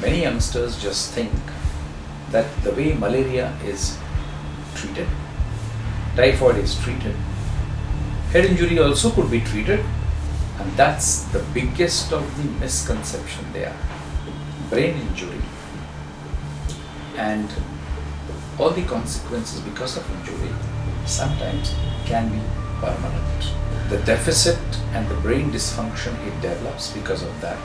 Many youngsters just think that the way malaria is treated, typhoid is treated, head injury also could be treated, and that's the biggest of the misconception there. Brain injury and all the consequences because of injury sometimes can be permanent. The deficit and the brain dysfunction it develops because of that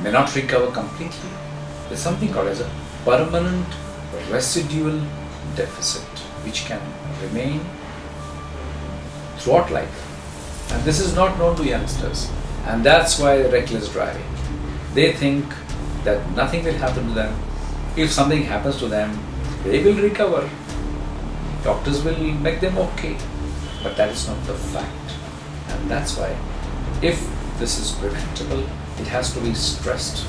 may not recover completely. There's something called as a permanent residual deficit which can remain throughout life. And this is not known to youngsters, and that's why reckless driving. They think that nothing will happen to them. If something happens to them, they will recover. Doctors will make them okay. But that is not the fact. And that's why, if this is preventable, it has to be stressed.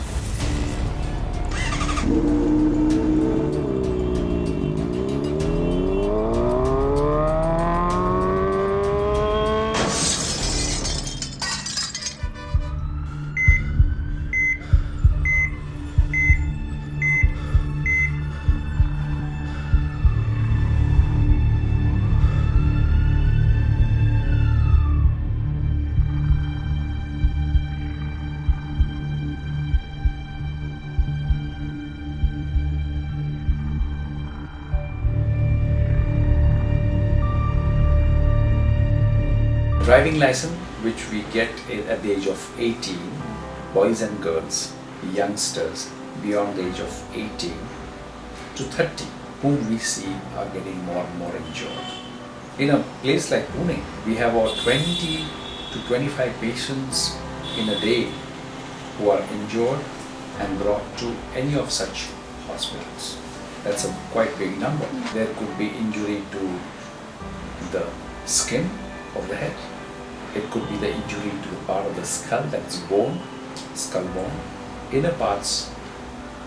Driving license, which we get at the age of 18, boys and girls, youngsters beyond the age of 18 to 30, whom we see are getting more and more injured. In a place like Pune, we have about 20 to 25 patients in a day who are injured and brought to any of such hospitals. That's a quite big number. There could be injury to the skin of the head. It could be the injury to the part of the skull, that's bone, skull bone, inner parts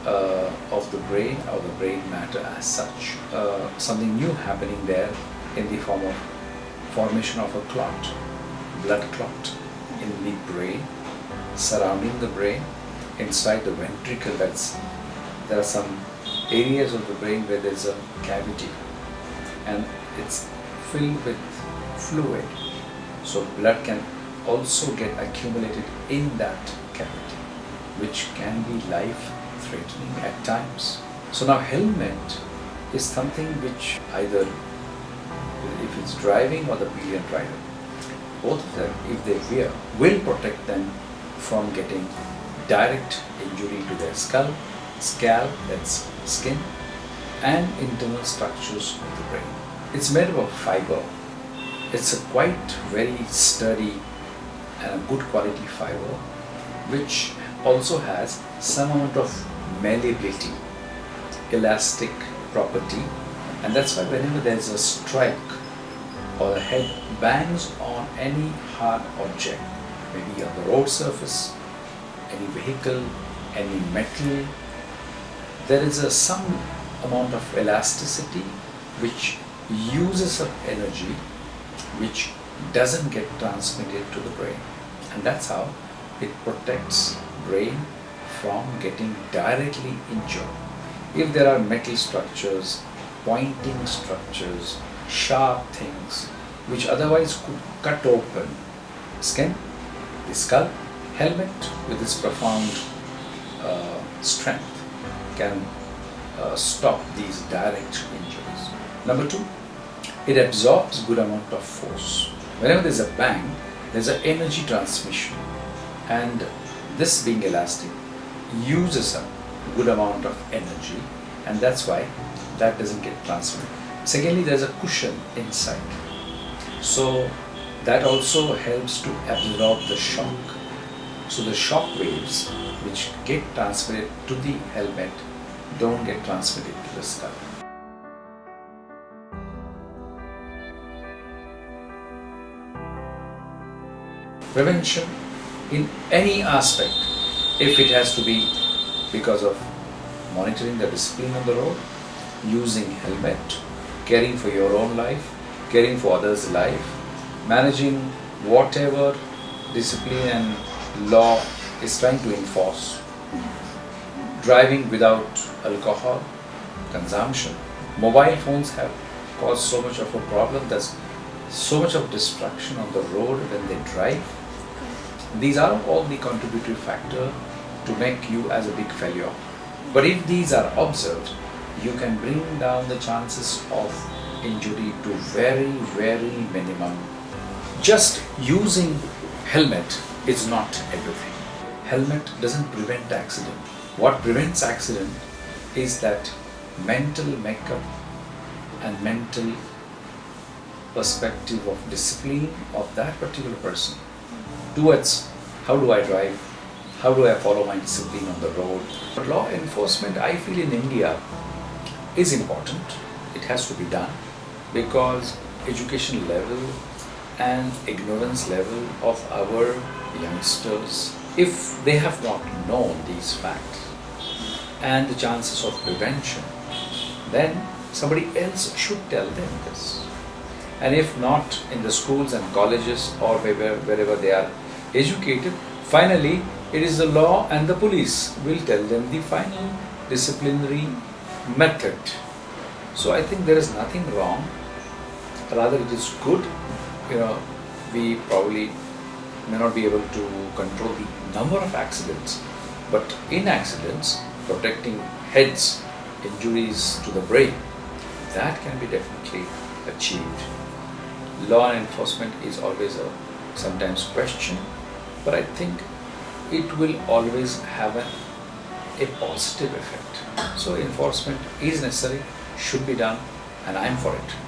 of the brain or the brain matter as such. Something new happening there in the form of formation of a clot, blood clot in the brain, surrounding the brain, inside the ventricle. There are some areas of the brain where there's a cavity and it's filled with fluid. So blood can also get accumulated in that cavity, which can be life-threatening at times. So now helmet is something which either, if it's driving or the pillion rider, both of them, if they wear, will protect them from getting direct injury to their skull, scalp, that's skin, and internal structures of the brain. It's made up of fiber. It's a quite very sturdy and a good quality fiber, which also has some amount of malleability, elastic property, and that's why whenever there's a strike or the head bangs on any hard object, maybe on the road surface, any vehicle, any metal, there is some amount of elasticity which uses up energy which doesn't get transmitted to the brain, and that's how it protects brain from getting directly injured. If there are metal structures, pointing structures, sharp things which otherwise could cut open skin, the skull, helmet with its profound strength can stop these direct injuries. Number two, it absorbs good amount of force. Whenever there's a bang, there's an energy transmission, and this being elastic uses a good amount of energy, and that's why that doesn't get transmitted. Secondly, there's a cushion inside, so that also helps to absorb the shock. So the shock waves which get transmitted to the helmet don't get transmitted to the skull. Prevention in any aspect, if it has to be because of monitoring the discipline on the road, using helmet, caring for your own life, caring for others' life, managing whatever discipline and law is trying to enforce, driving without alcohol consumption. Mobile phones have caused so much of a problem. There's so much of destruction on the road when they drive. These are all the contributory factor to make you as a big failure. But if these are observed, you can bring down the chances of injury to very, very minimum. Just using helmet is not everything. Helmet doesn't prevent accident. What prevents accident is that mental makeup and mental perspective of discipline of that particular person towards how do I drive, how do I follow my discipline on the road. But law enforcement, I feel in India, is important. It has to be done because education level and ignorance level of our youngsters, if they have not known these facts and the chances of prevention, then somebody else should tell them this. And if not in the schools and colleges or wherever they are educated, finally it is the law and the police will tell them the final disciplinary method. So I think there is nothing wrong, rather it is good. We probably may not be able to control the number of accidents, but in accidents, protecting heads, injuries to the brain, that can be definitely achieved. Law enforcement is always a sometimes question, but I think it will always have a positive effect. So enforcement is necessary, should be done, and I am for it.